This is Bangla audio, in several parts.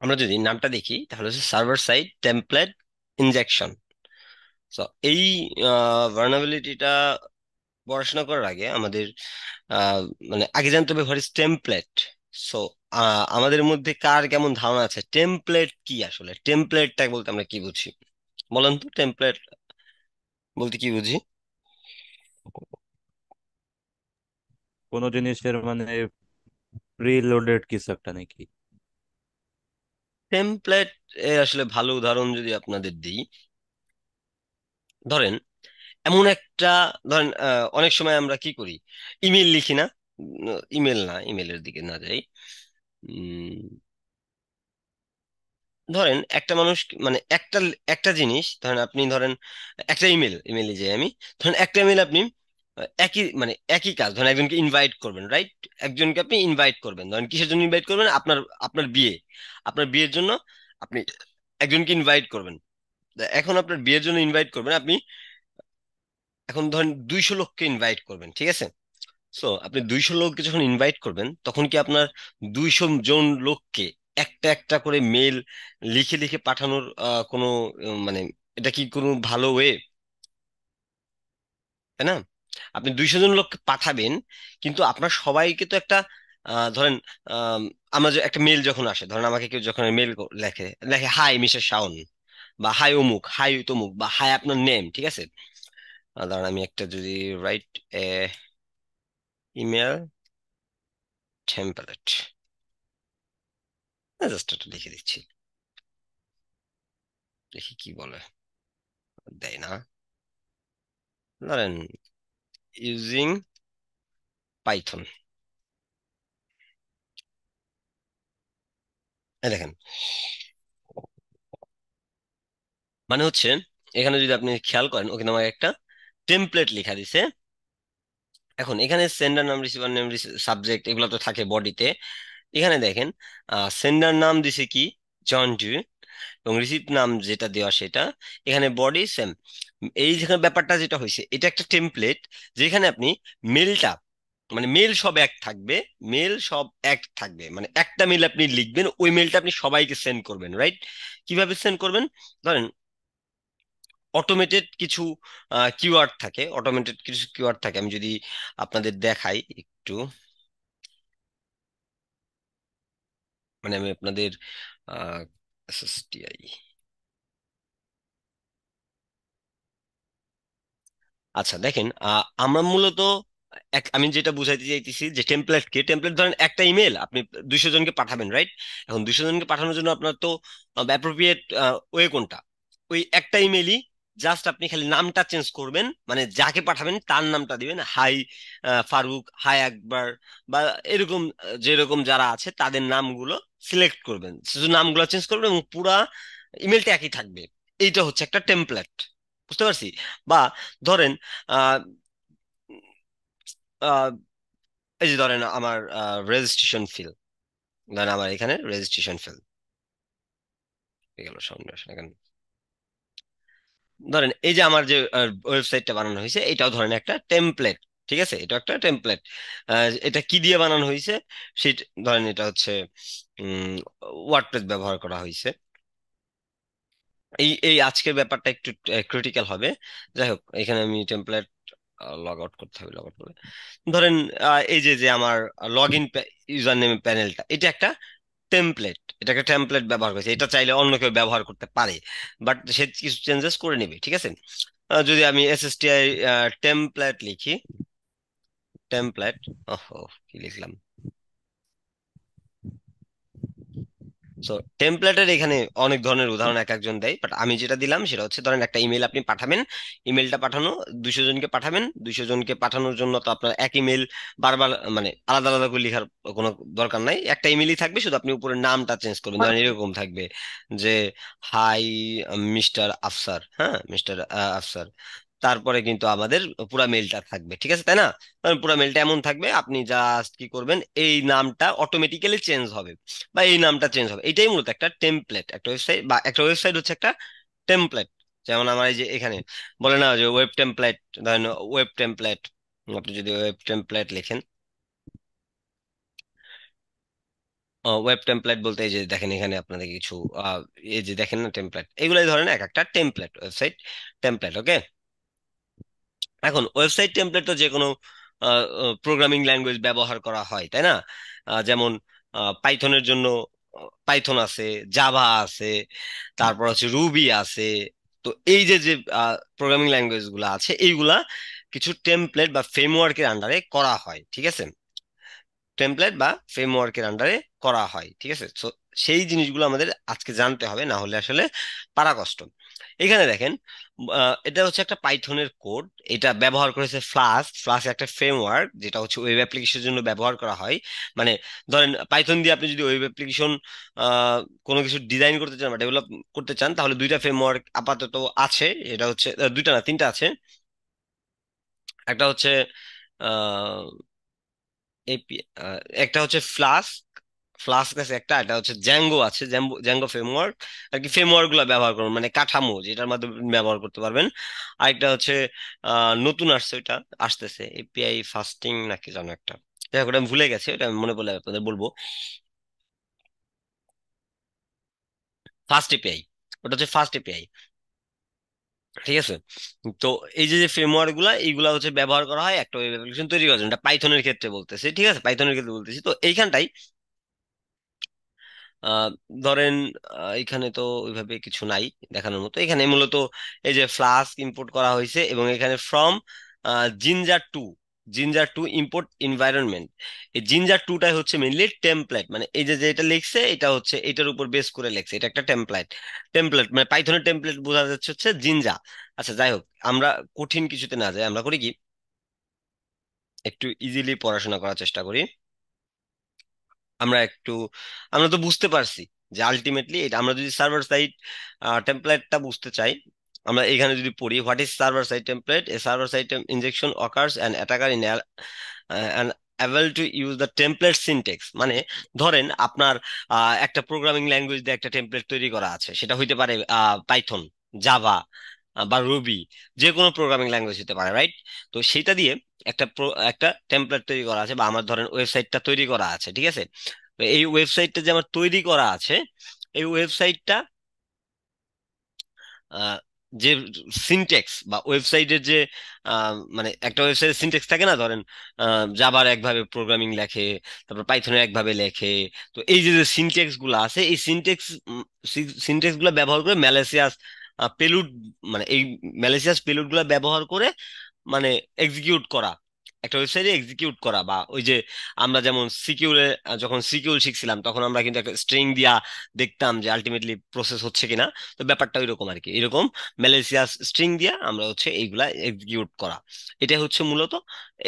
আমরা যদি নামটা দেখি তাহলে হচ্ছে সার্ভার সাইড টেমপ্লেট ইনজেকশন। তো এই ভার্নাবিলিটিটা পড়াশোনা করার আগে আমাদের আহ, মানে আগে জানতে হবে হোয়াট ইজ টেমপ্লেট। সো আমাদের মধ্যে কার কেমন ধারণা আছে টেমপ্লেট কি, আসলে টেমপ্লেটটা বলতে আমরা কি বুঝি? বলেন তো, টেমপ্লেট বলতে কি বুঝি? কোনো জিনিসের মানে প্রিলোডেড কিছু একটা নাকি? টেমপ্লেট এর আসলে ভালো উদাহরণ যদি আপনাদের দিই, ধরেন এমন একটা, ধরেন অনেক সময় আমরা কি করি, ইমেল লিখি না? ইমেল না, ইমেলের দিকে না যাই। উম, ধরেন একটা মানুষ মানে একটা একটা জিনিস, ধরেন আপনি ধরেন একটা ইমেলে যে আমি, ধরেন একটা ইমেল আপনি একই মানে একই কাজ, ধরেন একজনকে ইনভাইট করবেন, রাইট? একজনকে আপনি ইনভাইট করবেন, ধরেন কিসের জন্য ইনভাইট করবেন? আপনার আপনার বিয়ে, আপনার বিয়ের জন্য আপনি একজনকে ইনভাইট করবেন। এখন আপনার বিয়ের জন্য ইনভাইট করবেন আপনি, এখন ধরেন 200 লোককে ইনভাইট করবেন, ঠিক আছে? সো আপনি 200 লোককে যখন ইনভাইট করবেন তখন কি আপনার 200 জন লোককে একটা একটা করে মেল লিখে লিখে পাঠানোর কোনো মানে এটা কি কোনো ভালো ওয়ে? তাই না? আপনি 200 জন লোককে পাঠাবেন, কিন্তু আপনার সবাইকে তো একটা ধরেন আম, আমরা যে একটা মেল যখন আসে, ধরেন আমাকে কেউ যখন মেল লেখে লেখে হাই মিস্টার শাওন, বা হাই অমুক, হাই তমুক, বা হাই আপনার নেম, ঠিক আছে? ধরেন আমি একটা যদি রাইট ইমেল টেম্পলেট জাস্ট একটা লিখে দিচ্ছি, দেখি কি বলে। দেয় না। ধরেন ইউজিং পাইথন, দেখেন মানে হচ্ছে এখানে যদি আপনি খেয়াল করেন ওখানে আমাকে একটা টেমপ্লেট লেখা দিছে। এখন এখানে সেন্ডার নাম, রিসিভার নাম, সাবজেক্ট এগুলো তো থাকে বডিতে। এখানে দেখেন সেন্ডার নাম দিছে কি, জন ডু, এবং রিসিভ নাম যেটা দেওয়া সেটা। এখানে বডি সেম। এই যেখানে ব্যাপারটা যেটা হয়েছে এটা একটা টেমপ্লেট, যেখানে আপনি মেলটা মানে মেল সব এক থাকবে, মেল সব এক থাকবে, মানে একটা মেল আপনি লিখবেন, ওই মেলটা আপনি সবাইকে সেন্ড করবেন, রাইট? কিভাবে সেন্ড করবেন? ধরেন অটোমেটেড কিছু কিওয়ার্ড থাকে, অটোমেটেড কিছু কিওয়ার্ড থাকে, আমি যদি আপনাদের দেখাই একটু, মানে আমি আপনাদের SSTI, আচ্ছা দেখেন আমরা মূলত আমি যেটা বুঝাইতে চাইতেছি যে টেমপ্লেট ধরেন একটা ইমেল আপনি 200 জনকে পাঠাবেন, রাইট? এখন 200 জনকে পাঠানোর জন্য আপনার তো অ্যাপ্রোপ্রিয়েট ওয়ে কোনটা? ওই একটা ইমেলই, জাস্ট আপনি খালি নামটা চেঞ্জ করবেন, মানে যাকে পাঠাবেন তার নামটা দিবেন, হাই ফারুক, হাই আকবর, বা এরকম যেরকম যারা আছে তাদের নামগুলো সিলেক্ট করবেন, শুধু নামগুলো চেঞ্জ করবেন এবং পুরা ইমেলটা একই থাকবে। এইটা হচ্ছে একটা টেমপ্লেট, বুঝতে পারছি? বা ধরেন আহ, আহ, এই যে ধরেন আমার রেজিস্ট্রেশন ফিল, ধরেন আমার এখানে রেজিস্ট্রেশন ফিল গেল সামনে আসলে এখানে, ধরেন এই যে আমার যে ওয়েবসাইটটা বানানো হয়েছে এটাও ধরেন একটা টেমপ্লেট, ঠিক আছে? এটা একটা টেমপ্লেট। এটা কি দিয়ে বানানো হয়েছে? সেটা ধরেন এটা হচ্ছে ওয়ার্ডপ্রেস ব্যবহার করা হয়েছে। এই এই আজকের ব্যাপারটা একটু ক্রিটিক্যাল হবে। যাই হোক, এখানে আমি টেমপ্লেট লগ আউট করতে হবে, লগ আউট করে ধরেন এই যে যে আমার লগ ইন ইউজার নেম প্যানেলটা, এটা একটা টেমপ্লেট, এটাকে টেমপ্লেট ব্যবহার করেছে, এটা চাইলে অন্য কেউ ব্যবহার করতে পারে, বাট সে কিছু চেঞ্জেস করে নেবে, ঠিক আছে? যদি আমি SSTI টেমপ্লেট লিখি, টেমপ্লেট, ওহো কি লিখলাম! সো টেমপ্লেটের এখানে অনেক ধরনের উদাহরণ এক একজন দেয়, বাট আমি যেটা দিলাম সেটা হচ্ছে ধরেন একটা ইমেল আপনি পাঠাবেন, ইমেলটা পাঠানো 200 জনকে পাঠাবেন, 200 জনকে পাঠানোর জন্য তো আপনার এক ইমেল বারবার মানে আলাদা আলাদা করে লেখার কোনো দরকার নাই, একটা ইমেলই থাকবে, শুধু আপনি উপরে নামটা চেঞ্জ করবেন, ধরেন এরকম থাকবে যে হাই মিস্টার আফসার, হ্যাঁ মিস্টার আফসার, তারপরে কিন্তু আমাদের পুরা মেলটা থাকবে, ঠিক আছে তাই না? কারণ পুরা মেলটা এমন থাকবে, আপনি জাস্ট কি করবেন, এই নামটা অটোমেটিক্যালি চেঞ্জ হবে, বা এই নামটা চেঞ্জ হবে, এটাই মূলত একটা টেমপ্লেট। একটা ওয়েবসাইট বা একটা ওয়েবসাইট হচ্ছে একটা টেমপ্লেট। যেমন আমার এই যে এখানে বলে না যে ওয়েব টেমপ্লেট, ধরেন ওয়েব টেমপ্লেট, আপনি যদি ওয়েব টেমপ্লেট লেখেন, ওয়েব টেমপ্লেট বলতে এই যে দেখেন এখানে আপনাদের কিছু এই যে দেখেন না টেমপ্লেট, এগুলাই ধরেন এক একটা টেমপ্লেট, ওয়েবসাইট টেমপ্লেট। ওকে, এখন ওয়েবসাইট টেমপ্লেট তো যে কোনো প্রোগ্রামিং ল্যাঙ্গুয়েজ ব্যবহার করা হয়, তাই না? যেমন পাইথনের জন্য পাইথন আছে, জাভা আছে, তারপর হচ্ছে রুবি আছে। তো এই যে যে প্রোগ্রামিং ল্যাঙ্গুয়েজ গুলা আছে, এইগুলা কিছু টেমপ্লেট বা ফ্রেমওয়ার্কের আন্ডারে করা হয়, ঠিক আছে? টেমপ্লেট বা ফ্রেমওয়ার্কের আন্ডারে করা হয়, ঠিক আছে। তো সেই জিনিসগুলো আমাদের আজকে জানতে হবে, না হলে আসলে পারা কষ্ট। এখানে দেখেন, এটা হচ্ছে একটা পাইথনের কোড। এটা ব্যবহার করেছে ফ্লাস্ক। ফ্লাস্ক একটা ফ্রেমওয়ার্ক যেটা হচ্ছে ওয়েব অ্যাপ্লিকেশনের জন্য ব্যবহার করা হয়। মানে ধরেন পাইথন দিয়ে আপনি যদি ওয়েব অ্যাপ্লিকেশন কোনো কিছু ডিজাইন করতে চান বা ডেভেলপ করতে চান, তাহলে দুইটা ফ্রেমওয়ার্ক আপাতত আছে। এটা হচ্ছে দুইটা না, তিনটা আছে। একটা হচ্ছে এপি, একটা হচ্ছে ফ্লাস্ক, ফ্লাস্ক আছে একটা, এটা হচ্ছে জ্যাঙ্গো আছে, জ্যাঙ্গো ফ্রেমওয়ার্ক। আর কি ফ্রেমওয়ার্ক গুলো ব্যবহার করুন, মানে কাঠামো যেটার মাধ্যমে আপনি ব্যবহার করতে পারবেন। আরেকটা হচ্ছে নতুন আসছে, ওইটা আসতেছে এপিআই ফাস্টিং নাকি জানো একটা, যাই হোক, ওটা আমি ভুলে গেছি, এটা আমি মনে পড়লে আপনাদের বলবো। ফার্স্ট এপিআই, ওটা হচ্ছে ফার্স্ট এপিআই, ঠিক আছে। তো এই যে যে ফ্রেমওয়ার্ক গুলা, এইগুলা হচ্ছে ব্যবহার করা হয় একটা ওয়েব অ্যাপ্লিকেশন তৈরি করার জন্য। এটা পাইথনের ক্ষেত্রে বলতেছি, ঠিক আছে, পাইথনের ক্ষেত্রে বলতেছি। তো এইখানটাই আহ, ধরেন এখানে তো ওইভাবে কিছু নাই দেখানোর মতো। এখানে মূলত এই যে ফ্লাস্ক ইম্পোর্ট করা হয়েছে, এবং এখানে from Jinja two, Jinja two import environment. এই জিঞ্জার টুটাই হচ্ছে মেইনলি টেমপ্লেট, মানে এই যে যেটা লিখছে এটা হচ্ছে এটার উপর বেস করে লিখছে, এটা একটা টেমপ্লেট। টেমপ্লেট মানে পাইথনের টেমপ্লেট বোঝা যাচ্ছে হচ্ছে জিঞ্জা। আচ্ছা যাই হোক, আমরা কঠিন কিছুতে না যাই, আমরা করি কি, একটু ইজিলি পড়াশোনা করার চেষ্টা করি। আমরা একটু, আমরা তো বুঝতে পারছি যে আলটিমেটলি এটা, আমরা যদি সার্ভার সাইড টেমপ্লেটটা বুঝতে চাই, আমরা এখানে যদি পড়ি, what is server side template, A server side injection occurs and attacker in an able to use the template syntax. মানে ধরেন আপনার একটা প্রোগ্রামিং ল্যাঙ্গুয়েজ দিয়ে একটা টেমপ্লেট তৈরি করা আছে, সেটা হইতে পারে পাইথন, জাভা বা রুবি, যে কোনো প্রোগ্রামিং ল্যাঙ্গুয়েজ হতে পারে, রাইট? তো সেটা দিয়ে একটা টেমপ্লেট তৈরি করা আছে, বা আমার ধরেন ওয়েবসাইটটা তৈরি করা আছে, ঠিক আছে। তো এই ওয়েবসাইটটা যে আমার তৈরি করা আছে, এই ওয়েবসাইটটা আহ, যে সিনটেক্স বা ওয়েবসাইটের যে মানে একটা ওয়েবসাইটের সিনটেক্স থাকে না, ধরেন জাভার একভাবে প্রোগ্রামিং লেখে, তারপর পাইথনের একভাবে লেখে। তো এই যে যে সিনটেক্স গুলো আছে, এই সিনটেক্স গুলো ব্যবহার করে ম্যালেসিয়াস পেলুড, মানে এই ম্যালেসিয়াস পেলুড গুলো ব্যবহার করে মানে এক্সিকিউট করা, একটা ওয়েবসাইটে এক্সিকিউট করা। বা ওই যে আমরা যেমন সিকিউরে, যখন সিকিউর শিখছিলাম তখন আমরা কিন্তু একটা স্ট্রিং দিয়া দেখতাম যে আলটিমেটলি প্রসেস হচ্ছে কিনা। তো ব্যাপারটা ওইরকম আর কি, এরকম ম্যালেসিয়াস স্ট্রিং দিয়া আমরা হচ্ছে এইগুলা এক্সিকিউট করা। এটা হচ্ছে মূলত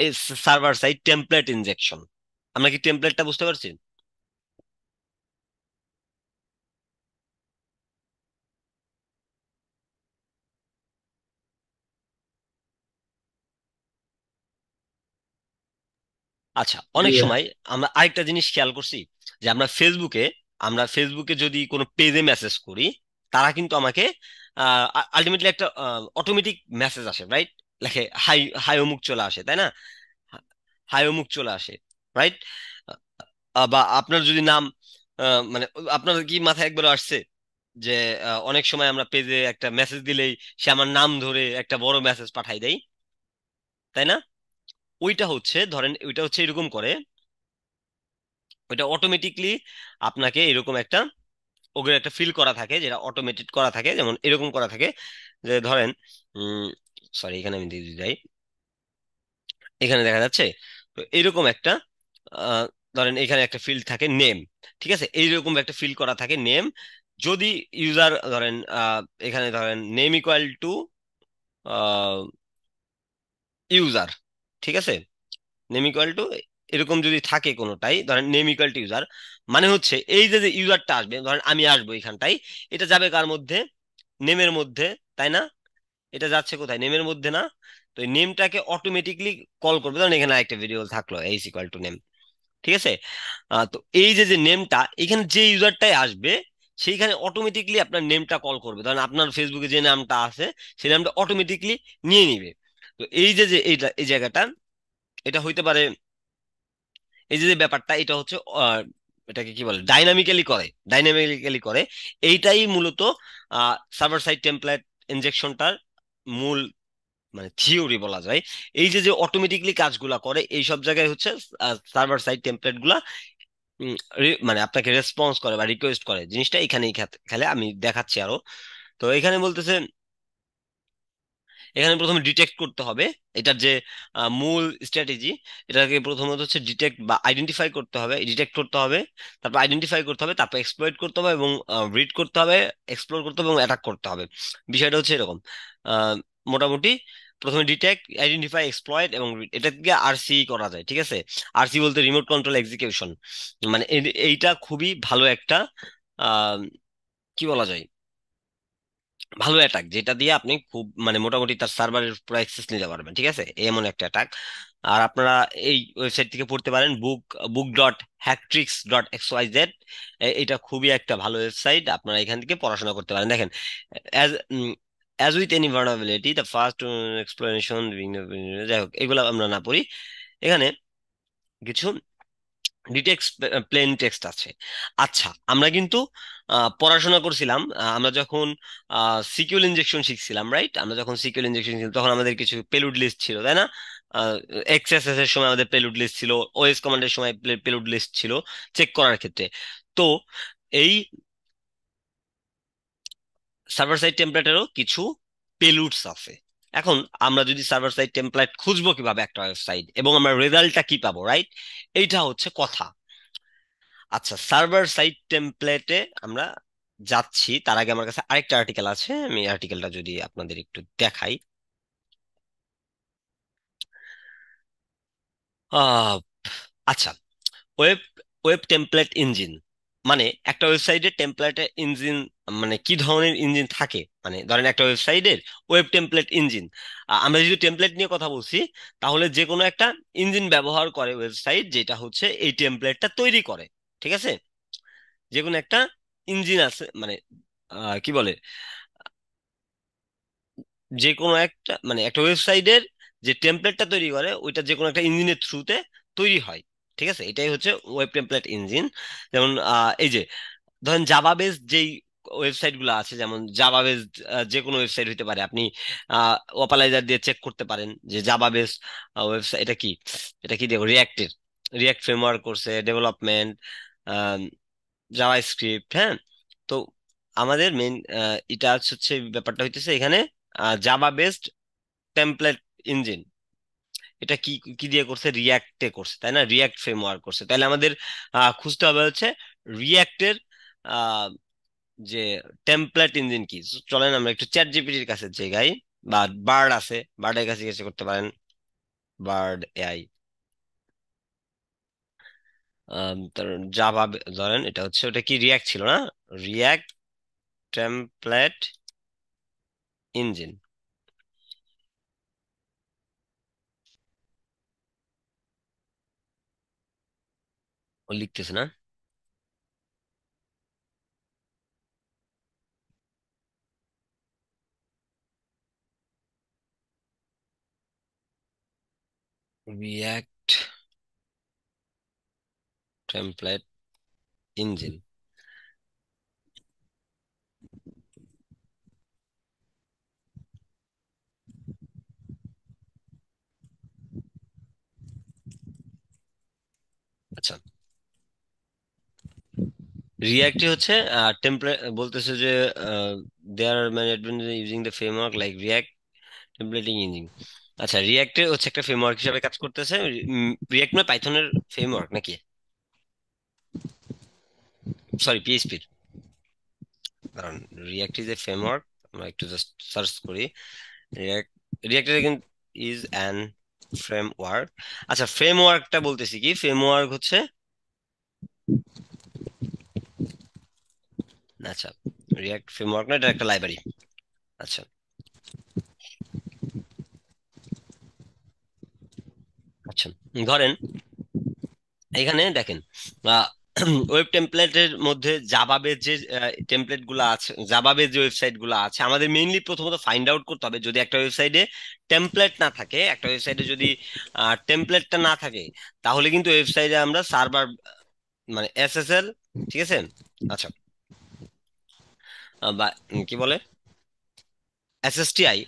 এই সার্ভার সাইড টেমপ্লেট ইনজেকশন। আমরা কি টেমপ্লেটটা বুঝতে পারছি? আচ্ছা, জি। অনেক সময় আমরা আরেকটা জিনিস খেয়াল করছি, যে আমরা ফেসবুকে যদি কোনো পেজে মেসেজ করি, তারা কিন্তু আমাকে আলটিমেটলি একটা অটোমেটিক মেসেজ আসে, রাইট? লেখে হাই, হাই অমুক চলে আসে, তাই না? হাই অমুক চলে আসে, রাইট? বা আপনার যদি নাম মানে আপনার কি মাথায় একবার আসছে যে অনেক সময় আমরা পেজে একটা মেসেজ দিলেই সে আমার নাম ধরে একটা বড় মেসেজ পাঠাই দেয়, তাই না? ওইটা হচ্ছে ধরেন, ওইটা হচ্ছে এরকম করে, ওইটা অটোমেটিকলি আপনাকে এরকম একটা, ওগুলো একটা ফিল করা থাকে, যেটা অটোমেটেড করা থাকে, যেমন এরকম করা থাকে যে ধরেন, সরি এখানে আমি দিয়ে যাই, এখানে দেখা যাচ্ছে। তো এরকম একটা আহ, ধরেন এখানে একটা ফিল্ড থাকে নেম, ঠিক আছে, এইরকম একটা ফিল করা থাকে নেম। যদি ইউজার ধরেন এখানে ধরেন নেম ইকুয়াল টু ইউজার, ঠিক আছে, নেম ইকুয়াল টু এরকম যদি থাকে কোনোটাই, ধরেন নেম ইকুয়াল টু ইউজার, মানে হচ্ছে এই যে যে ইউজারটা আসবে, ধরেন আমি আসবো এখানটাই, এটা যাবে কার মধ্যে, নেমের মধ্যে, তাই না? এটা যাচ্ছে কোথায়, নেমের মধ্যে না? তো এই নেমটাকে অটোমেটিকলি কল করবে। ধরেন এখানে একটা ভেরিয়েবল থাকলো এইচ ইকুয়াল টু নেম, ঠিক আছে। তো এই যে যে নেমটা, এখানে যে ইউজারটাই আসবে, সেইখানে অটোমেটিকলি আপনার নেমটা কল করবে। ধরেন আপনার ফেসবুকে যে নামটা আছে, সেই নামটা অটোমেটিকলি নিয়ে নিবে। তো এই যে যে এইটা, এই জায়গাটা, এটা হইতে পারে, এই যে যে ব্যাপারটা, এটা হচ্ছে এটাকে কি বলে, ডাইনামিক্যালি করে। এইটাই মূলত সার্ভার সাইড টেমপ্লেট ইনজেকশনটার মূল মানে থিওরি বলা যায়। এই যে যে অটোমেটিকলি কাজগুলা করে এই সব জায়গায় হচ্ছে সার্ভার সাইড টেমপ্লেট গুলা মানে আপনাকে রেসপন্স করে বা রিকোয়েস্ট করে, জিনিসটা এখানেই খেলে। আমি দেখাচ্ছি আরো। তো এখানে বলতেছে, এখানে প্রথমে ডিটেক্ট করতে হবে। এটার যে মূল স্ট্র্যাটেজি, এটাকে প্রথমত হচ্ছে ডিটেক্ট বা আইডেন্টিফাই করতে হবে, ডিটেক্ট করতে হবে, তারপর আইডেন্টিফাই করতে হবে, তারপর এক্সপ্লয়েট করতে হবে এবং রিড করতে হবে, এক্সপ্লোর করতে হবে এবং অ্যাটাক করতে হবে। বিষয়টা হচ্ছে এরকম। আহ, মোটামুটি প্রথমে ডিটেক্ট, আইডেন্টিফাই, এক্সপ্লয়েট এবং read, এটা থেকে আরসি করা যায়, ঠিক আছে। আরসি বলতে রিমোট কন্ট্রোল এক্সিকিউশন। মানে এইটা খুবই ভালো একটা আহ, কি বলা যায়, ভালো অ্যাটাক, যেটা দিয়ে আপনি খুব মানে মোটামুটি তার সার্ভারের পুরো অ্যাক্সেস নিতে পারবেন, ঠিক আছে, এমন একটা অ্যাটাক। আর আপনারা এই ওয়েবসাইট থেকে পড়তে পারেন, book.hacktricks.xyz। এটা খুবই একটা ভালো ওয়েবসাইট, আপনারা এখান থেকে পড়াশোনা করতে পারেন। দেখেন, as as with any vulnerability the first explanation, যাই হোক এগুলো আমরা না পড়ি। এখানে কিছু ডিটেক্স প্লেন টেক্সট আছে। আচ্ছা, আমরা কিন্তু পড়াশোনা করছিলাম, আমরা যখন সিকিউল ইনজেকশন শিখছিলাম, রাইট? আমরা যখন সিকিউল ইনজেকশন শিখছিলাম তখন আমাদের কিছু পেলুড লিস্ট ছিল, তাই না? এক্সএসএস এর সময় আমাদের পেলুড লিস্ট ছিল, ওএস কমান্ডের সময় পেলুড লিস্ট ছিল চেক করার ক্ষেত্রে। তো এই সার্ভার সাইড টেমপ্লেটেরও কিছু পেলুডস আছে। এখন আমরা যদি সার্ভার সাইড টেমপ্লেট খুঁজবো কিভাবে একটা ওয়েবসাইট এবং আমরা রেজাল্টটা কি পাবো, রাইট? এইটা হচ্ছে কথা। আচ্ছা, সার্ভার সাইড টেমপ্লেটে আমরা যাচ্ছি, তার আগে আমার কাছে আরেকটা আর্টিকেল আছে, আমি আর্টিকেলটা যদি আপনাদের একটু দেখাই। আহ, আচ্ছা, ওয়েব ওয়েব টেমপ্লেট ইঞ্জিন মানে একটা ওয়েবসাইটের টেমপ্লেট ইঞ্জিন, মানে কি ধরনের ইঞ্জিন থাকে, মানে ধরেন একটা ওয়েবসাইটের ওয়েব টেমপ্লেট ইঞ্জিন। আমরা যদি টেমপ্লেট নিয়ে কথা বলছি, তাহলে যে কোনো একটা ইঞ্জিন ব্যবহার করে ওয়েবসাইট, যেটা হচ্ছে এই টেমপ্লেটটা তৈরি করে, ঠিক আছে। যে কোনো একটা ইঞ্জিন আছে, মানে কি বলে, যে কোনো একটা মানে একটা ওয়েবসাইটের যে টেমপ্লেটটা তৈরি করে ওইটা যে কোনো একটা ইঞ্জিনের থ্রুতে তৈরি হয়, ঠিক আছে। এটাই হচ্ছে ওয়েব টেমপ্লেট ইঞ্জিন। যেমন এই যে ধরেন জাভা বেসড যেই ওয়েবসাইট গুলো আছে, যেমন জাভা বেসড যে কোনো ওয়েবসাইট হতে পারে, আপনি ওপালাইজার দিয়ে চেক করতে পারেন যে জাভা বেসড ওয়েবসাইট এটা কি, এটা কি দেখো, রিয়াক্ট ফ্রেমওয়ার্ক করছে, ডেভেলপমেন্ট, জাভা স্ক্রিপ্ট, হ্যাঁ। তো আমাদের মেইন এটা হচ্ছে ব্যাপারটা হইতেছে এখানে জাভা বেসড টেমপ্লেট ইঞ্জিন। এটা কি কি দিয়ে করছে, রিয়াক্টে করছে, তাই না? রিয়াক্ট ফ্রেমওয়ার্ক করছে, তাহলে আমাদের খুঁজতে হবে হচ্ছে রিয়াক্টের যে টেমপ্লেট ইঞ্জিন কি। So, চলেন আমরা একটু চ্যাট জিপিটির কাছে যাই, বা বার্ড আছে, বার্ডের কাছে জিজ্ঞাসা করতে পারেন, বার্ড এআই। জাভা, ধরেন এটা হচ্ছে, ওটা কি রিয়াক্ট ছিল না, রিয়াক্ট টেমপ্লেট ইঞ্জিন। ও লিখতেছে না, রিয়াক্ট টেমপ্লেট ইঞ্জিন। আচ্ছা, রিয়াক্টই হচ্ছে টেমপ্লেট, বলতেছে যে দেয়ার মানে advantage using the framework like React templating engine. আচ্ছা, রিয়াক্টে হচ্ছে একটা ফ্রেমওয়ার্ক হিসেবে কাজ করতেছে। রিয়াক্ট মানে পাইথনের ফ্রেমওয়ার্ক নাকি, সরি পিএইচপির। কারণ রিয়াক্ট ইজ এ ফ্রেমওয়ার্ক, আমরা একটু জাস্ট সার্চ করি। React, react is an framework. আচ্ছা, ফ্রেমওয়ার্কটা বলতেছি কি, ফ্রেমওয়ার্ক হচ্ছে, আচ্ছা রিয়াক্ট ফ্রেমওয়ার্ক না, এটা একটা লাইব্রেরি। আচ্ছা, আচ্ছা, ধরেন এখানে দেখেন ওয়েব টেমপ্লেটের মধ্যে জাভা বেস যে টেমপ্লেট গুলো আছে, জাভা বেস যে ওয়েবসাইট গুলো আছে, আমাদের মেইনলি প্রথমত ফাইন্ড আউট করতে হবে যদি একটা ওয়েবসাইটে টেমপ্লেট না থাকে, একটা ওয়েবসাইটে যদি টেমপ্লেটটা না থাকে, তাহলে কিন্তু ওয়েবসাইটে আমরা সার্ভার মানে এসএসএল, ঠিক আছে। আচ্ছা, বা কি বলে, এসএসটিআই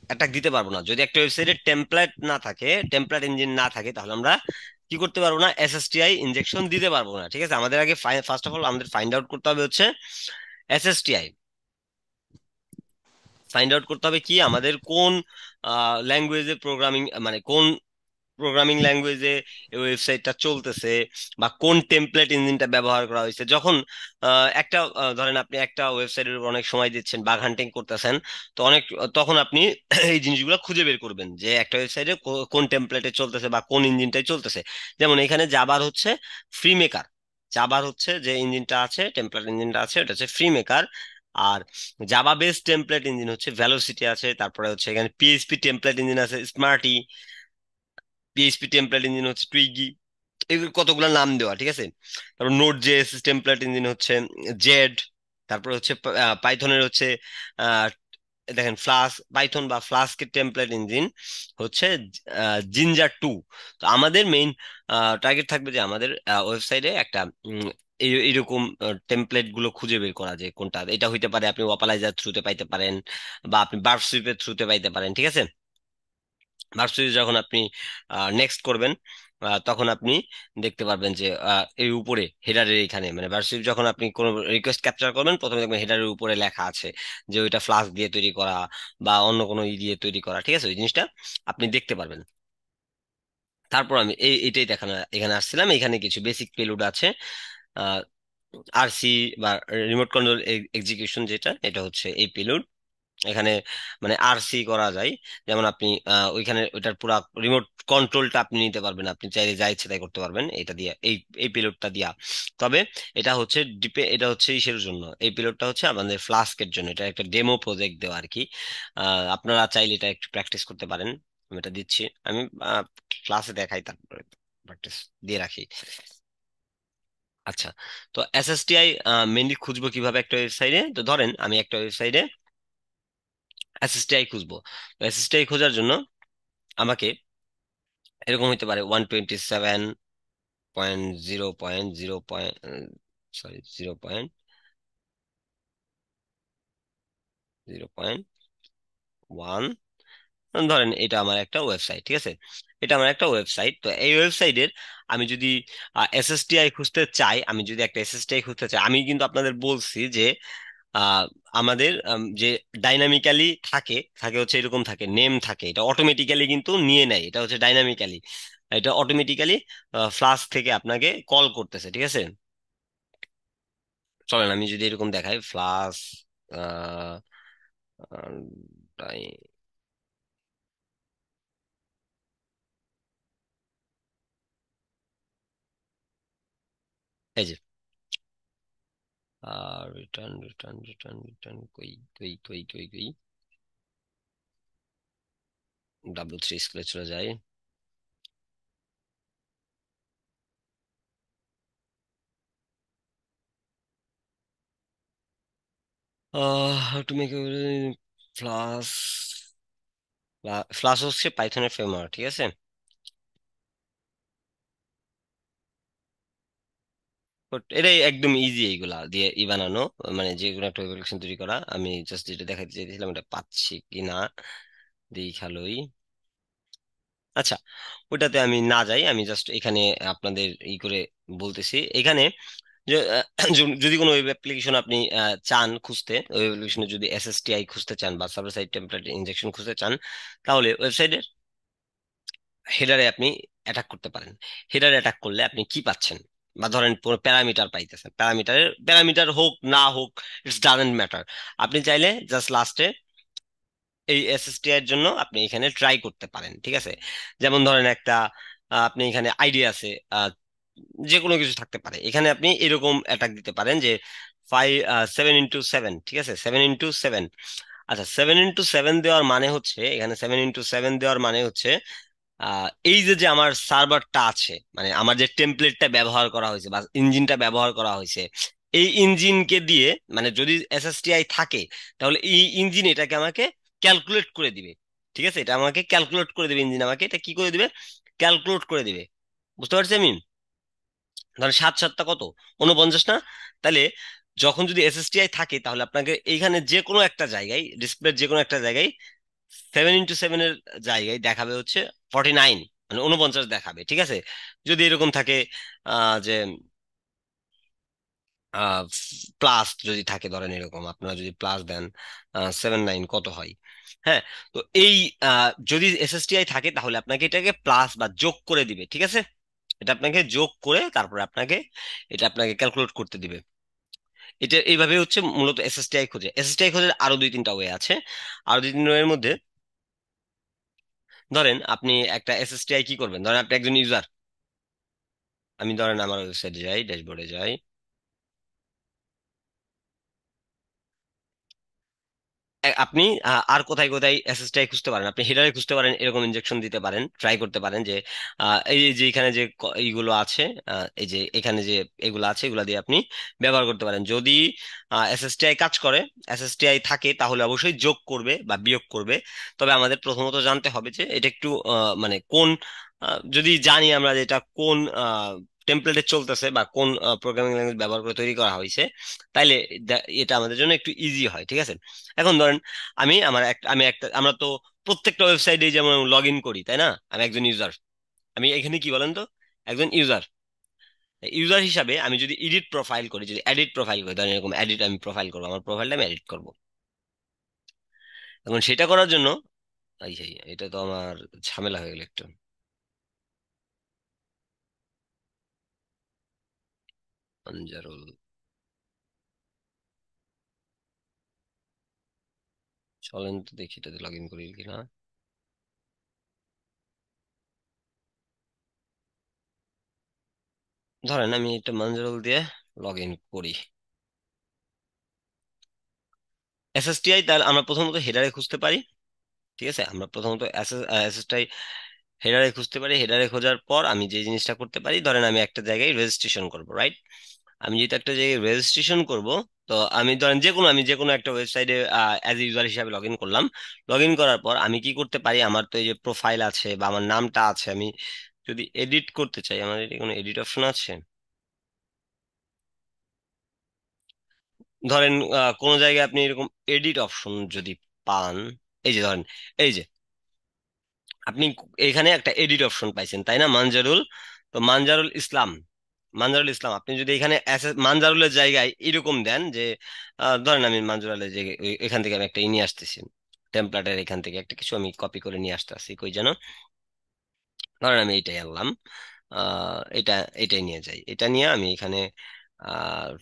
অ্যাটাক দিতে পারবো না যদি একটা ওয়েবসাইটে টেমপ্লেট না থাকে, টেমপ্লেট ইঞ্জিন না থাকে, তাহলে আমরা কি করতে পারবো না, এসএসটিআই ইনজেকশন দিতে পারবো না। ঠিক আছে, আমাদের আগে ফার্স্ট অফ অল আমাদের ফাইন্ড আউট করতে হবে হচ্ছে এসএসটিআই, ফাইন্ড আউট করতে হবে কি আমাদের কোন ল্যাঙ্গুয়েজে প্রোগ্রামিং, মানে কোন প্রোগ্রামিং ল্যাঙ্গুয়েজে এই ওয়েবসাইটটা চলতেছে, বা কোন টেমপ্লেট ইঞ্জিনটা ব্যবহার করা হয়েছে। যখন একটা ধরেন আপনি একটা ওয়েবসাইটের উপর অনেক সময় দিচ্ছেন, বাগ হান্টিং করতেছেন, তো অনেক, তখন আপনি এই জিনিসগুলো খুঁজে বের করবেন যে একটা ওয়েবসাইটে কোন টেমপ্লেটে চলতেছে বা কোন ইঞ্জিনটাই চলতেছে। যেমন এখানে জাবার হচ্ছে ফ্রি মেকার, জাবার হচ্ছে যে ইঞ্জিনটা আছে, টেমপ্লেট ইঞ্জিনটা আছে, ওটা হচ্ছে ফ্রি মেকার। আর জাভা বেসড টেমপ্লেট ইঞ্জিন হচ্ছে ভেলোসিটি আছে, তারপরে হচ্ছে এখানে পিএইচপি টেমপ্লেট ইঞ্জিন আছে স্মার্টি, পিএইচপি টেমপ্লেট ইঞ্জিন হচ্ছে টুইগি, এগুলো কতগুলো নাম দেওয়া, ঠিক আছে। তারপর নোড জেএস টেমপ্লেট ইঞ্জিন হচ্ছে জেড, তারপর হচ্ছে পাইথনের হচ্ছে আহ, দেখেন পাইথন বা ফ্লাস্কের টেমপ্লেট ইঞ্জিন হচ্ছে জিঞ্জার 2। তো আমাদের মেইন টার্গেট থাকবে যে আমাদের ওয়েবসাইটে একটা এইরকম টেমপ্লেট গুলো খুঁজে বের করা, যে কোনটা এটা হইতে পারে, আপনি ওয়াপালাইজার থ্রুতে পাইতে পারেন, বা আপনি বার্ব সুইপের থ্রুতে পাইতে পারেন, ঠিক আছে। ভার্সিটি যখন আপনি নেক্সট করবেন, তখন আপনি দেখতে পারবেন যে এই উপরে হেডারের এখানে, মানে ভার্সিটি যখন আপনি কোনো রিকোয়েস্ট ক্যাপচার করবেন, প্রথমে দেখবেন হেডারের উপরে লেখা আছে যে ওইটা ফ্লাস্ক দিয়ে তৈরি করা বা অন্য কোনো দিয়ে তৈরি করা, ঠিক আছে, ওই জিনিসটা আপনি দেখতে পারবেন। তারপর আমি এইটাই দেখানো এখানে আসছিলাম, এখানে কিছু বেসিক পেলোড আছে, আরসি বা রিমোট কন্ট্রোল এক্সিকিউশন, যেটা এটা হচ্ছে এই পেলোড। এখানে মানে আরসি করা যায়, যেমন আপনি ওইখানে ওইটার পুরো রিমোট কন্ট্রোলটা আপনি নিতে পারবেন, আপনি চাইলে যা ইচ্ছে তাই করতে পারবেন এটা দিয়ে, এই এই পেলোডটা দিয়া। তবে এটা হচ্ছে এটা হচ্ছে ইসের জন্য, এই পেলোডটা হচ্ছে আমাদের ফ্লাস্কের জন্য, এটা একটা ডেমো প্রজেক্ট দেওয়া আর কি। আপনারা চাইলে এটা একটু প্র্যাকটিস করতে পারেন, আমি এটা দিচ্ছি, আমি ক্লাসে দেখাই, তারপরে প্র্যাকটিস দিয়ে রাখি। আচ্ছা, তো এসএসটিআই মেনলি খুঁজবো কিভাবে একটা ওয়েবসাইটে, তো ধরেন আমি একটা ওয়েবসাইটে এসএসটিআই খুঁজবো। এসএসটিআই খোঁজার জন্য আমাকে এরকম হইতে পারে 127.0.0. সরি, 0.0.1, ধরেন এটা আমার একটা ওয়েবসাইট, ঠিক আছে। এটা আমার একটা ওয়েবসাইট, তো এই ওয়েবসাইটের আমি যদি এসএসটিআই খুঁজতে চাই, আমি যদি একটা এসএসটিআই খুঁজতে চাই, আমি কিন্তু আপনাদের বলছি যে আহ, আমাদের যে ডাইনামিক্যালি থাকে থাকে হচ্ছে এরকম থাকে, নেম থাকে, এটা অটোমেটিক্যালি কিন্তু নিয়ে নেয়, এটা হচ্ছে ডাইনামিক্যালি, এটা অটোমেটিক্যালি ফ্লাস্ক থেকে আপনাকে কল করতেছে, ঠিক আছে। চলেন আমি যদি এরকম দেখাই ফ্লাস, আহ, আহ, ডাই- এই যে রিটার্ন রিটার্ন রিটার্ন রিটার্ন, কই কই কই কই কই, W3 স্কুলে চলে যায়। How to make flush, flush হচ্ছে পাইথনের ফ্রেমওয়ার্ক, ঠিক আছে। But এটাই একদম ইজি, এইগুলা দিয়ে বানানো, মানে যে কোনো একটা অ্যাপ্লিকেশন তৈরি করা। আমি জাস্ট যেটা দেখাতে চাইছিলাম এটা পাচ্ছি কিনা দেখালোই। আচ্ছা, ওটাতে আমি না যাই, আমি জাস্ট এখানে আপনাদের করে বলতেছি এখানে যে যদি কোনো ওয়েব অ্যাপ্লিকেশন আপনি চান খুঁজতে, ওয়েব অ্যাপ্লিকেশনে যদি এসএসটিআই খুঁজতে চান বা সার্ভার সাইড টেমপ্লেট ইনজেকশন খুঁজতে চান, তাহলে ওয়েবসাইটের হেডারে আপনি অ্যাটাক করতে পারেন। হেডারে অ্যাটাক করলে আপনি কি পাচ্ছেন, বা ধরেন প্যারামিটার পাইতেছেন, প্যারামিটার হোক না হোক, ইটস ডাজেন্ট ম্যাটার। আপনি চাইলে জাস্ট লাস্টে এই এসএসটি এর জন্য আপনি এখানে ট্রাই করতে পারেন, ঠিক আছে। যেমন ধরেন একটা আপনি এখানে আইডিয়া আছে, যে কোনো কিছু থাকতে পারে, এখানে আপনি এরকম অ্যাটাক দিতে পারেন যে 7x7, ঠিক আছে, 7x7। আচ্ছা, 7x7 দেওয়ার মানে হচ্ছে, এখানে 7x7 দেওয়ার মানে হচ্ছে এই যে যে আমার সার্ভারটা আছে, মানে আমার যে টেমপ্লেটটা ব্যবহার করা হয়েছে বা ইঞ্জিনটা ব্যবহার করা হয়েছে, এই ইঞ্জিনকে দিয়ে, মানে যদি এসএসটিআই থাকে, তাহলে এই ইঞ্জিন এটাকে আমাকে ক্যালকুলেট করে দিবে, ঠিক আছে, এটা আমাকে ক্যালকুলেট করে দিবে, ইঞ্জিন আমাকে এটা কি করে দিবে, ক্যালকুলেট করে দিবে, বুঝতে পারছি আমি। ধরেন সাত সাতটা কত, 49 না? তাহলে যখন যদি এসএসটিআই থাকে তাহলে আপনাকে এইখানে যে কোনো একটা জায়গায়, ডিসপ্লের যে কোনো একটা জায়গায় 7x7 এর জায়গায় দেখাবে হচ্ছে 49, মানে 49 দেখাবে, ঠিক আছে? যদি এরকম থাকে যে প্লাস যদি থাকে, ধরেন এরকম আপনারা যদি প্লাস দেন 7 9 কত হয়? হ্যাঁ, তো এই যদি এসএসটিআই থাকে তাহলে আপনাকে এটাকে প্লাস বা যোগ করে দিবে, ঠিক আছে? এটা আপনাকে যোগ করে তারপরে আপনাকে এটা আপনাকে ক্যালকুলেট করতে দিবে। এটা এইভাবে হচ্ছে মূলত এসএসটিআই খোঁজে। এসএসটিআই খোঁজে আরো দুই তিনটা ওয়ে আছে। আরো দুই তিন ওয়ের মধ্যে ধরেন আপনি একটা এসএসটিআই কি করবেন, ধরেন আপনি একজন ইউজার, আমি ধরেন আমার ওয়েবসাইটে যাই, ড্যাশবোর্ডে যাই। আপনি আর কোথায় কোথায় এসএসটিআই খুঁজতে পারেন, আপনি হেডারে খুঁজতে পারেন, এরকম ইনজেকশন দিতে পারেন, ট্রাই করতে পারেন যে এই যে এখানে যে এইগুলো আছে, এই যে এখানে যে এগুলো আছে, এগুলো দিয়ে আপনি ব্যবহার করতে পারেন। যদি এসএসটিআই কাজ করে, এসএসটিআই থাকে, তাহলে অবশ্যই যোগ করবে বা বিয়োগ করবে। তবে আমাদের প্রথমত জানতে হবে যে এটা একটু মানে কোন, যদি জানি আমরা যে এটা কোন টেমপ্লেটে চলতেছে বা কোন প্রোগ্রামিং ল্যাঙ্গুয়েজ ব্যবহার করে তৈরি করা হয়েছে, তাইলে এটা আমাদের জন্য একটু ইজি হয়, ঠিক আছে? এখন ধরেন আমি একটা, আমরা তো প্রত্যেকটা ওয়েবসাইটে যেমন লগ ইন করি, তাই না? আমি একজন ইউজার, আমি এখানে কি বলেন তো, একজন ইউজার। ইউজার হিসাবে আমি যদি এডিট প্রোফাইল করি, যদি এডিট প্রোফাইল করি, ধরেন এরকম এডিট আমি প্রোফাইল করবো, আমার প্রোফাইলটা আমি এডিট করবো। এখন সেটা করার জন্য এটা তো আমার ঝামেলা হয়ে গেল একটু। আনজারুল, চলেন তো দেখি এটাতে লগ ইন করি কিনা। ধরেন আমি এটা মঞ্জুরুল দিয়ে লগ ইন করি। এসএসটিআই তাহলে আমরা প্রথমত হেডারে খুঁজতে পারি, ঠিক আছে? আমরা প্রথমত এসএসটিআই হেডারে খুঁজতে পারি। হেডারে খোঁজার পর আমি যে জিনিসটা করতে পারি, ধরেন আমি একটা জায়গায় রেজিস্ট্রেশন করব, রাইট? আমি যেহেতু একটা জায়গায় রেজিস্ট্রেশন করব, তো আমি ধরেন আমি যে কোনো একটা ওয়েবসাইটে অ্যাজ ইউজার হিসাবে লগ ইন করলাম। লগ ইন করার পর আমি কি করতে পারি, আমার তো এই যে প্রোফাইল আছে বা আমার নামটা আছে, আমি যদি এডিট করতে চাই, আমার এটি কোনো এডিট অপশন আছে? ধরেন কোনো জায়গায় আপনি এরকম এডিট অপশন যদি পান, এই যে ধরেন, এই যে আপনি এখানে একটা এডিট অপশন পাইছেন, তাই না? মানজারুল, তো মানজারুল ইসলাম, মানজারুল ইসলাম আপনি যদি এখানে মানজারুলের জায়গায় এরকম দেন যে ধরেন আমি মানজারুলের যে এখান থেকে আমি একটা নিয়ে আসতেছি, টেমপ্লেটের এখান থেকে একটা কিছু আমি কপি করে নিয়ে আসতে আসি, কই যেন, ধরেন আমি এইটাই আনলাম, এটা এটাই নিয়ে যাই, এটা নিয়ে আমি এখানে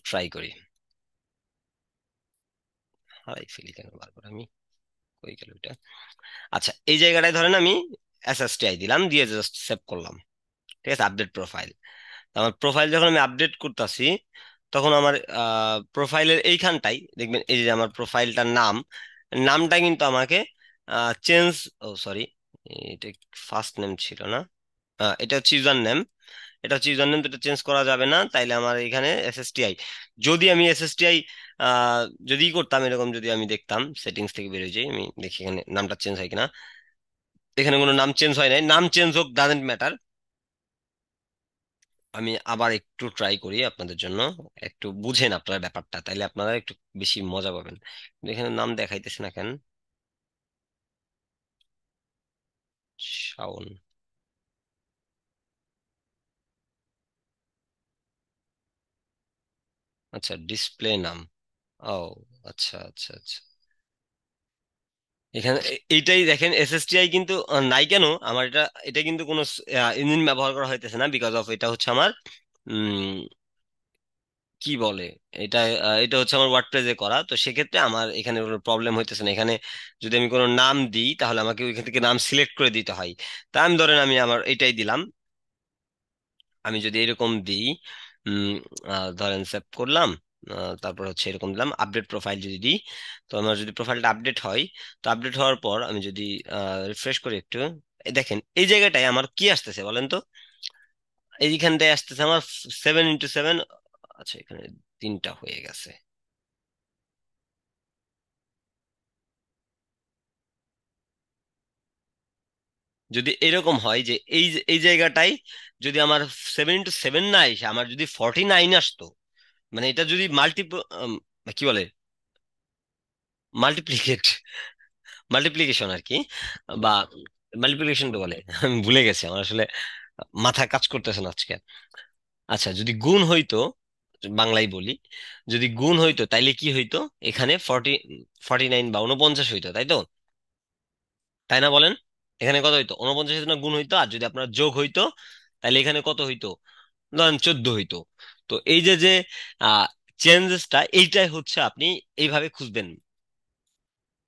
ট্রাই করি। হারাই ফেলি কেন বারবার আমি, কই গেল এটা? আচ্ছা, এই জায়গাটায় ধরেন আমি এসএসটিআই দিলাম, দিয়ে জাস্ট সেভ করলাম, ঠিক আছে? Update profile. আমার প্রোফাইল যখন আমি আপডেট করতেছি, তখন আমার প্রোফাইলের এইখানটাই দেখবেন, এই যে আমার প্রোফাইলটার নামটা কিন্তু আমাকে চেঞ্জ, ও সরি, এটা ফার্স্ট নেম ছিল না, এটা হচ্ছে ইউজার নেম, এটা হচ্ছে ইউজার নেম, তো এটা চেঞ্জ করা যাবে না। তাইলে আমার এখানে এসএসটিআই, যদি আমি এসএসটিআই যদি করতাম এরকম, যদি আমি দেখতাম সেটিংস থেকে বেরিয়ে যাই, আমি দেখি এখানে নামটা চেঞ্জ হয় কিনা। এখানে কোনো নাম চেঞ্জ হয় নাই, নাম চেঞ্জ হোক ডাজেন্ট ম্যাটার। আমি আবার একটু ট্রাই করি আপনাদের জন্য, একটু বুঝেন আপনারা ব্যাপারটা, তাইলে আপনারা একটু বেশি মজা পাবেন। কিন্তু এখানে নাম দেখাইতেছে না কেন? শাওন, আচ্ছা ডিসপ্লে নাম, ও আচ্ছা আচ্ছা আচ্ছা। এখানে এইটাই দেখেন, এসএসটিআই কিন্তু নাই কেন আমার, এটা এটা কিন্তু কোনো ইঞ্জিন ব্যবহার করা হইতেছে না, বিকজ অফ এটা হচ্ছে আমার কি বলে এটা, এটা হচ্ছে আমার ওয়ার্ডপ্রেসে করা, তো সেক্ষেত্রে আমার এখানে কোনো প্রবলেম হইতেছে না। এখানে যদি আমি কোনো নাম দিই তাহলে আমাকে ওইখান থেকে নাম সিলেক্ট করে দিতে হয়। তা আমি ধরেন আমি আমার এটাই দিলাম, আমি যদি এরকম দিই, উম, ধরেন সেভ করলাম, তারপর হচ্ছে এরকম দিলাম আপডেট প্রোফাইল যদি দিই, তো আমার যদি প্রোফাইলটা আপডেট হয়, তো আপডেট হওয়ার পর আমি যদি রিফ্রেশ করি একটু, দেখেন এই জায়গাটায় আমার কি আসতেছে বলেন তো, এইখানটায় আসতেছে আমার 7x7। আচ্ছা, এখানে তিনটা হয়ে গেছে। যদি এরকম হয় যে এই জায়গাটায় যদি আমার 7 into 7 না এসে আমার যদি 49 আসতো, মানে এটা যদি কি বলে, মাল্টিপ্লিকেট, মাল্টিপ্লিকেশন আর কি, বা মাল্টিপ্লিকেশন তো বলে, আমি ভুলে গেছি, আমার আসলে মাথা কাজ করতেছে না আজকে। আচ্ছা, যদি গুণ হইতো, বাংলায় বলি, যদি গুণ হইতো তাইলে কি হইতো, এখানে 49 বা 49 হইতো, তাই তো? তাই না বলেন? এখানে কত হইতো, 49 হইতো না গুণ হইতো? আর যদি আপনার যোগ হইতো তাহলে এখানে কত হইতো, ধরেন 14 হইতো। তো এই যে যে চেঞ্জেসটা, এইটাই হচ্ছে আপনি এইভাবে খুঁজবেন,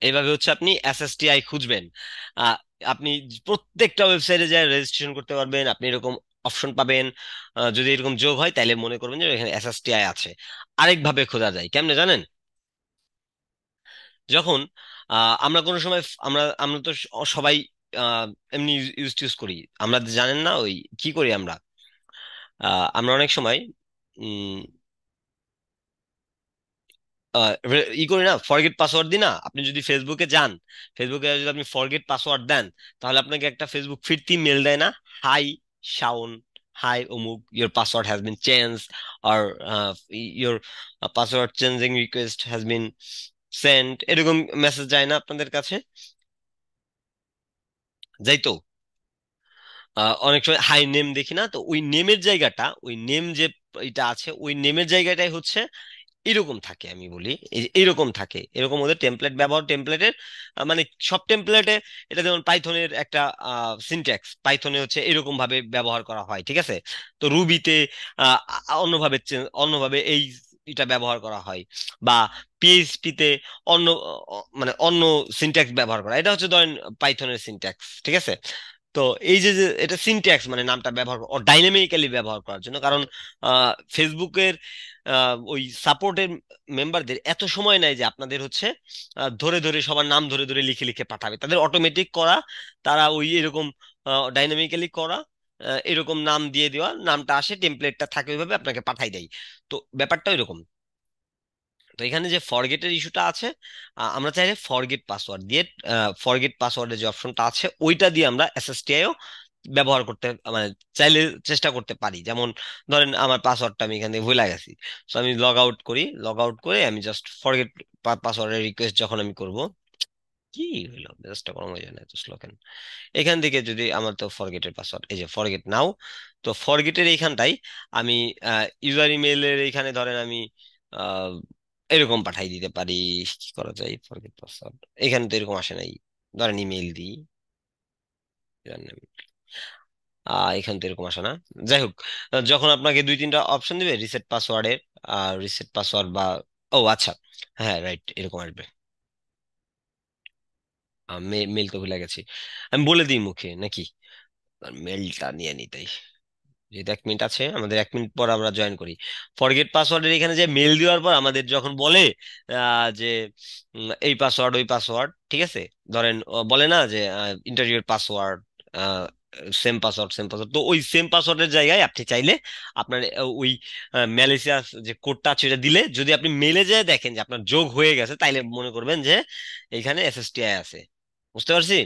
এইভাবে হচ্ছে আপনি এসএসটিআই খুঁজবেন। আহ, আপনি প্রত্যেকটা ওয়েবসাইটে যা রেজিস্ট্রেশন করতে পারবেন, আপনি এরকম অপশন পাবেন। যদি এরকম যোগ হয় তাহলে মনে করবেন যে এখানে এসএসটিআই আছে। আরেকভাবে খোঁজা যায় কেমনে জানেন? যখন আমরা কোনো সময় আমরা আমরা তো সবাই এমনি ইউজ টিউজ করি, আমরা জানেন না ওই কি করি আমরা, আমরা অনেক সময় ই করি না, ফরগেট পাসওয়ার্ড দিই না? আপনি যদি ফেসবুকে যান, ফেসবুকে যদি আপনি ফরগেট পাসওয়ার্ড দেন, তাহলে আপনাকে একটা ফেসবুক ফিরতি মেল দেয় না, হাই শাওন, হাই অমুক, your password has been change, আর your password changing request has been send, এরকম মেসেজ যায় না আপনাদের কাছে? যাই তো। অনেক সময় হাই নেম দেখি না, তো ওই নেমের জায়গাটা, ওই নেম যে এটা আছে, ওই নেমের জায়গাটাই হচ্ছে এরকম থাকে, আমি বলি এইরকম থাকে, এরকম ওদের টেমপ্লেট ব্যবহার, টেমপ্লেটের মানে সব টেমপ্লেটে, এটা যেমন পাইথনের একটা সিনট্যাক্স, পাইথনে হচ্ছে এরকম ভাবে ব্যবহার করা হয়, ঠিক আছে? তো রুবিতে অন্যভাবে অন্যভাবে এই এটা ব্যবহার করা হয়, বা পিএইচপি তে অন্য মানে অন্য সিনট্যাক্স ব্যবহার করা, এটা হচ্ছে ধরেন পাইথনের সিনট্যাক্স, ঠিক আছে? তো এই যে যে এটা সিনট্যাক্স মানে নামটা ব্যবহার ডাইনামিক্যালি ব্যবহার করার জন্য, কারণ ফেসবুকের ওই সাপোর্টের মেম্বারদের এত সময় নাই যে আপনাদের হচ্ছে ধরে ধরে সবার নাম ধরে ধরে লিখে লিখে পাঠাবে, তাদের অটোমেটিক করা, তারা ওই এরকম ডাইনামিক্যালি করা, এরকম নাম দিয়ে দেওয়া, নামটা আসে, টেমপ্লেটটা থাকে, ওইভাবে আপনাকে পাঠাই দেয়। তো ব্যাপারটা ওইরকম। তো এখানে যে ফরগেটের ইস্যুটা আছে, আমরা চাইলে ফরগেট পাসওয়ার্ড দিয়ে, ফরগেট পাসওয়ার্ডের যে অপশনটা আছে ওইটা দিয়ে আমরা এসএসটিআইও ব্যবহার করতে, মানে চাইলে চেষ্টা করতে পারি। যেমন ধরেন আমার পাসওয়ার্ডটা আমি এখানে ভুলে গেছি, তো আমি লগ আউট করি, লগ আউট করে আমি জাস্ট ফরগেট পাসওয়ার্ডের রিকোয়েস্ট যখন আমি করব, কি হইলো মেজাজটা গরম হয়ে যায় না এত স্লো কেন? এখান থেকে যদি আমার তো ফরগেটের পাসওয়ার্ড, এই যে ফরগেট নাও, তো ফরগেটের এইখানটাই আমি ইউজার ইমেইলের এইখানে ধরেন আমি আহ, এরকম পাঠাই দিতে পারি। কি করা যায়, ফরগেট পাসওয়ার্ড, এখানে তো এরকম আসে নাই, ধরেন ইমেইল দিই, এখান তো এরকম আসে না। যাই হোক, যখন আপনাকে 2-3টা অপশন দিবে রিসেট পাসওয়ার্ডের, রিসেট পাসওয়ার্ড বা, ও আচ্ছা, হ্যাঁ রাইট, এরকম আসবে। মেল তো ভুলে গেছি, আমি বলে দিই মুখে নাকি? মেলটা নিয়ে নিতেই, যেহেতু 1 মিনিট আছে আমাদের, 1 মিনিট পর আমরা জয়েন করি। ফরগেট পাসওয়ার্ডের এখানে যে মেল দেওয়ার পর আমাদের যখন বলে যে এই পাসওয়ার্ড ওই পাসওয়ার্ড, ঠিক আছে, ধরেন বলে না যে ইন্টারভিউর password, same password same password, তো ওই সেম পাসওয়ার্ডের জায়গায় আপনি চাইলে আপনার ওই ম্যালিসিয়াস যে কোডটা আছে সেটা দিলে, যদি আপনি মেলে যায় দেখেন যে আপনার যোগ হয়ে গেছে, তাইলে মনে করবেন যে এইখানে এসএসটিআই আছে। বুঝতে পারছি?